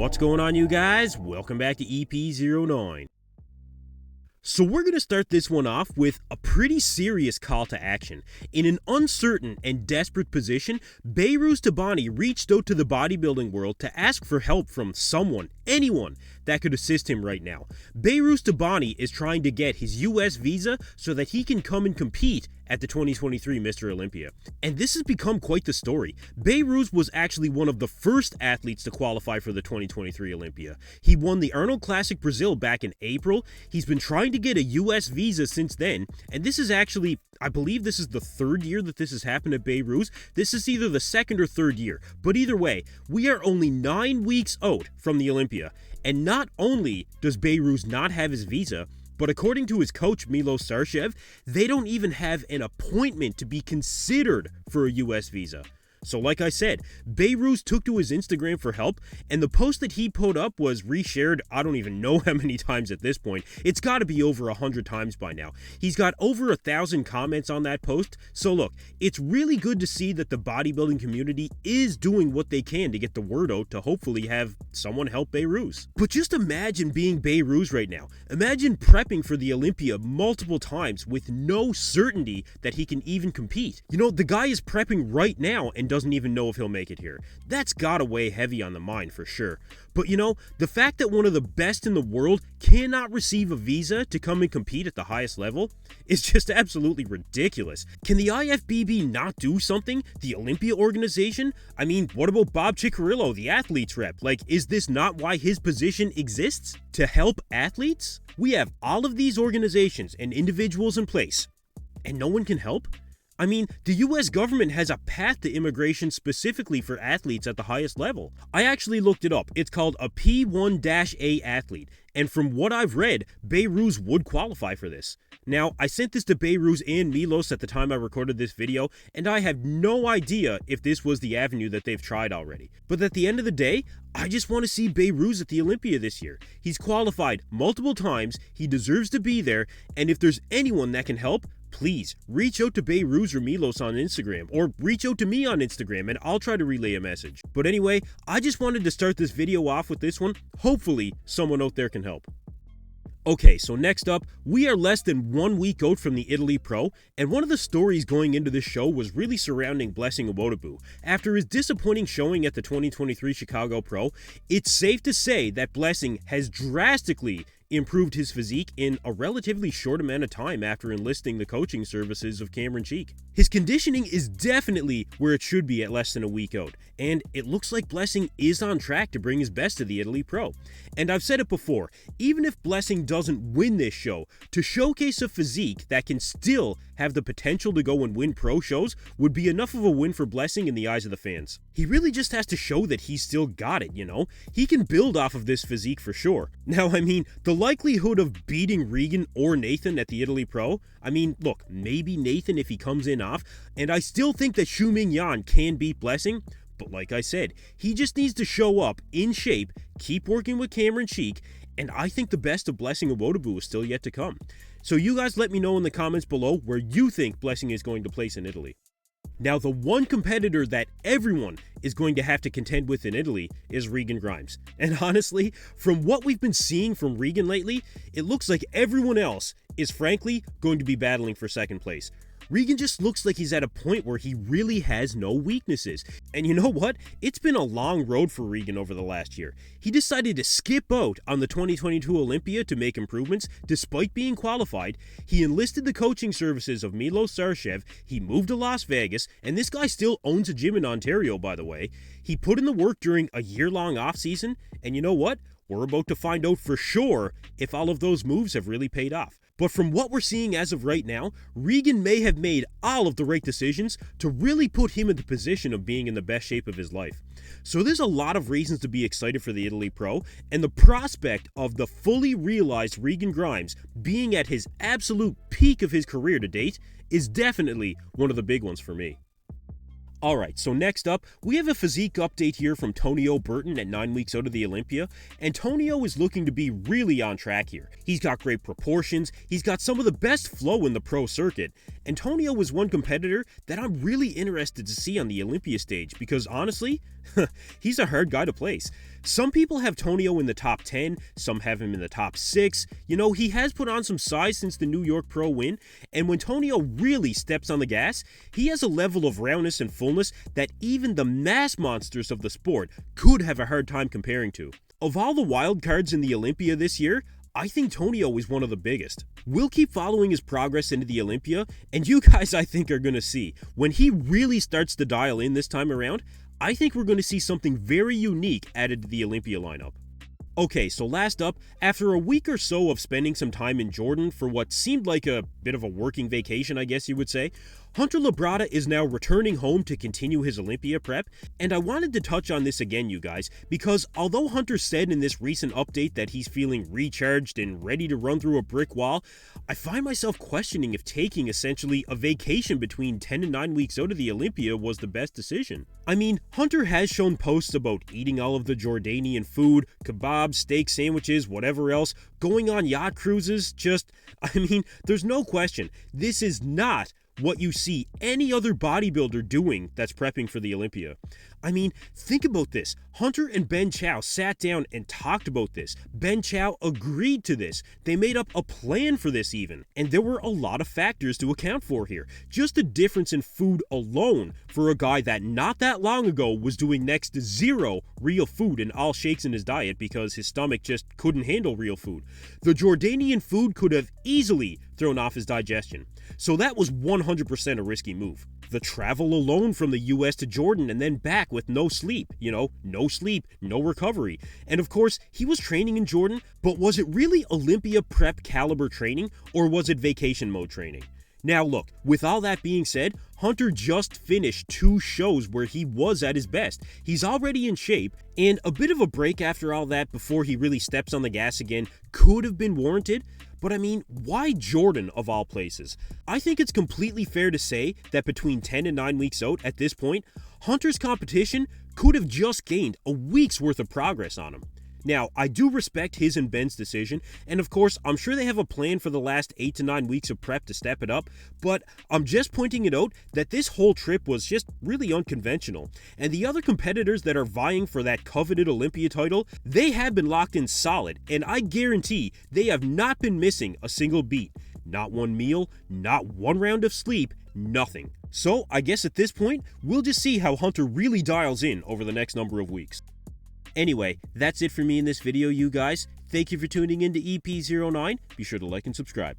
What's going on, you guys? Welcome back to EP09. So we're going to start this one off with a pretty serious call to action. In an uncertain and desperate position, Behrooz Tabani reached out to the bodybuilding world to ask for help from someone, anyone, that could assist him right now. Behrooz Tabani is trying to get his US visa so that he can come and compete at the 2023 Mr. Olympia. And this has become quite the story. Behrooz was actually one of the first athletes to qualify for the 2023 Olympia. He won the Arnold Classic Brazil back in April. He's been trying to get a US visa since then, and this is actually, I believe this is the third year that this has happened at Behrooz. This is either the second or third year, but either way, we are only 9 weeks out from the Olympia. And not only does Behrooz not have his visa, but according to his coach, Milos Sarcev, they don't even have an appointment to be considered for a US visa. So like I said, Behrooz took to his Instagram for help, and the post that he put up was reshared I don't even know how many times at this point. It's got to be over 100 times by now. He's got over 1,000 comments on that post. So look, it's really good to see that the bodybuilding community is doing what they can to get the word out to hopefully have someone help Behrooz. But just imagine being Behrooz right now. Imagine prepping for the Olympia multiple times with no certainty that he can even compete. You know, the guy is prepping right now and doesn't even know if he'll make it here. That's gotta weigh heavy on the mind for sure. But you know, the fact that one of the best in the world cannot receive a visa to come and compete at the highest level is just absolutely ridiculous. Can the IFBB not do something? The Olympia organization? I mean, what about Bob Ciccarillo, the athletes rep? Like, is this not why his position exists? To help athletes? We have all of these organizations and individuals in place, and no one can help? I mean, the US government has a path to immigration specifically for athletes at the highest level. I actually looked it up. It's called a P1-A athlete, and from what I've read, Behrooz would qualify for this. Now, I sent this to Behrooz and Milos at the time I recorded this video, and I have no idea if this was the avenue that they've tried already. But at the end of the day, I just want to see Behrooz at the Olympia this year. He's qualified multiple times, he deserves to be there, and if there's anyone that can help, please reach out to Behrooz or Milos on Instagram, or reach out to me on Instagram and I'll try to relay a message. But anyway, I just wanted to start this video off with this one. Hopefully someone out there can help. Okay, so next up, we are less than 1 week out from the Italy Pro, and one of the stories going into this show was really surrounding Blessing Awodibu. After his disappointing showing at the 2023 Chicago Pro, it's safe to say that Blessing has drastically improved his physique in a relatively short amount of time after enlisting the coaching services of Cameron Cheek. His conditioning is definitely where it should be at less than a week out, and it looks like Blessing is on track to bring his best to the Italy Pro. And I've said it before, even if Blessing doesn't win this show, to showcase a physique that can still have the potential to go and win pro shows would be enough of a win for Blessing in the eyes of the fans. He really just has to show that he's still got it, you know? He can build off of this physique for sure. Now, I mean, the likelihood of beating Regan or Nathan at the Italy Pro, I mean, look, maybe Nathan if he comes in off, and I still think that Xiuming Yan can beat Blessing, but like I said, he just needs to show up in shape, keep working with Cameron Cheek, and I think the best of Blessing Awodibu is still yet to come. So you guys let me know in the comments below where you think Blessing is going to place in Italy. Now, the one competitor that everyone is going to have to contend with in Italy is Regan Grimes. And honestly, from what we've been seeing from Regan lately, it looks like everyone else is frankly going to be battling for second place. Regan just looks like he's at a point where he really has no weaknesses. And you know what? It's been a long road for Regan over the last year. He decided to skip out on the 2022 Olympia to make improvements despite being qualified. He enlisted the coaching services of Milos Sarcev. He moved to Las Vegas, and this guy still owns a gym in Ontario, by the way. He put in the work during a year-long off-season, and you know what? We're about to find out for sure if all of those moves have really paid off. But from what we're seeing as of right now, Regan may have made all of the right decisions to really put him in the position of being in the best shape of his life. So there's a lot of reasons to be excited for the Italy Pro, and the prospect of the fully realized Regan Grimes being at his absolute peak of his career to date is definitely one of the big ones for me. Alright, so next up, we have a physique update here from Tonio Burton at 9 weeks out of the Olympia, and Tonio is looking to be really on track here. He's got great proportions, he's got some of the best flow in the pro circuit, and Tonio is one competitor that I'm really interested to see on the Olympia stage because honestly, He's a hard guy to place. Some people have Tonio in the top 10, some have him in the top 6. You know, he has put on some size since the New York Pro win, and when Tonio really steps on the gas, he has a level of roundness and fullness that even the mass monsters of the sport could have a hard time comparing to. Of all the wild cards in the Olympia this year, I think Tonio is one of the biggest. We'll keep following his progress into the Olympia, and you guys I think are going to see, when he really starts to dial in this time around, I think we're going to see something very unique added to the Olympia lineup. Okay, so last up, after a week or so of spending some time in Jordan for what seemed like a bit of a working vacation, I guess you would say, Hunter Labrada is now returning home to continue his Olympia prep, and I wanted to touch on this again, you guys, because although Hunter said in this recent update that he's feeling recharged and ready to run through a brick wall, I find myself questioning if taking essentially a vacation between 10 and 9 weeks out of the Olympia was the best decision. I mean, Hunter has shown posts about eating all of the Jordanian food, kebabs, steak sandwiches, whatever else, going on yacht cruises, there's no question, this is not what you see any other bodybuilder doing that's prepping for the Olympia. I mean, think about this. Hunter and Ben Chow sat down and talked about this. Ben Chow agreed to this. They made up a plan for this even. And there were a lot of factors to account for here. Just the difference in food alone for a guy that not that long ago was doing next to zero real food and all shakes in his diet because his stomach just couldn't handle real food. The Jordanian food could have easily thrown off his digestion. So that was 100% a risky move. The travel alone from the US to Jordan and then back with no sleep, no sleep, no recovery. And of course, he was training in Jordan, but was it really Olympia prep caliber training or was it vacation mode training? Now look, with all that being said, Hunter just finished 2 shows where he was at his best. He's already in shape, and a bit of a break after all that before he really steps on the gas again could have been warranted. But I mean, why Jordan of all places? I think it's completely fair to say that between 10 and 9 weeks out at this point, Hunter's competition could have just gained a week's worth of progress on him. Now, I do respect his and Ben's decision, and of course, I'm sure they have a plan for the last 8 to 9 weeks of prep to step it up, but I'm just pointing it out that this whole trip was just really unconventional, and the other competitors that are vying for that coveted Olympia title, they have been locked in solid, and I guarantee they have not been missing a single beat. Not one meal, not one round of sleep, nothing. So, I guess at this point, we'll just see how Hunter really dials in over the next number of weeks. Anyway, that's it for me in this video, you guys. Thank you for tuning in to EP09. Be sure to like and subscribe.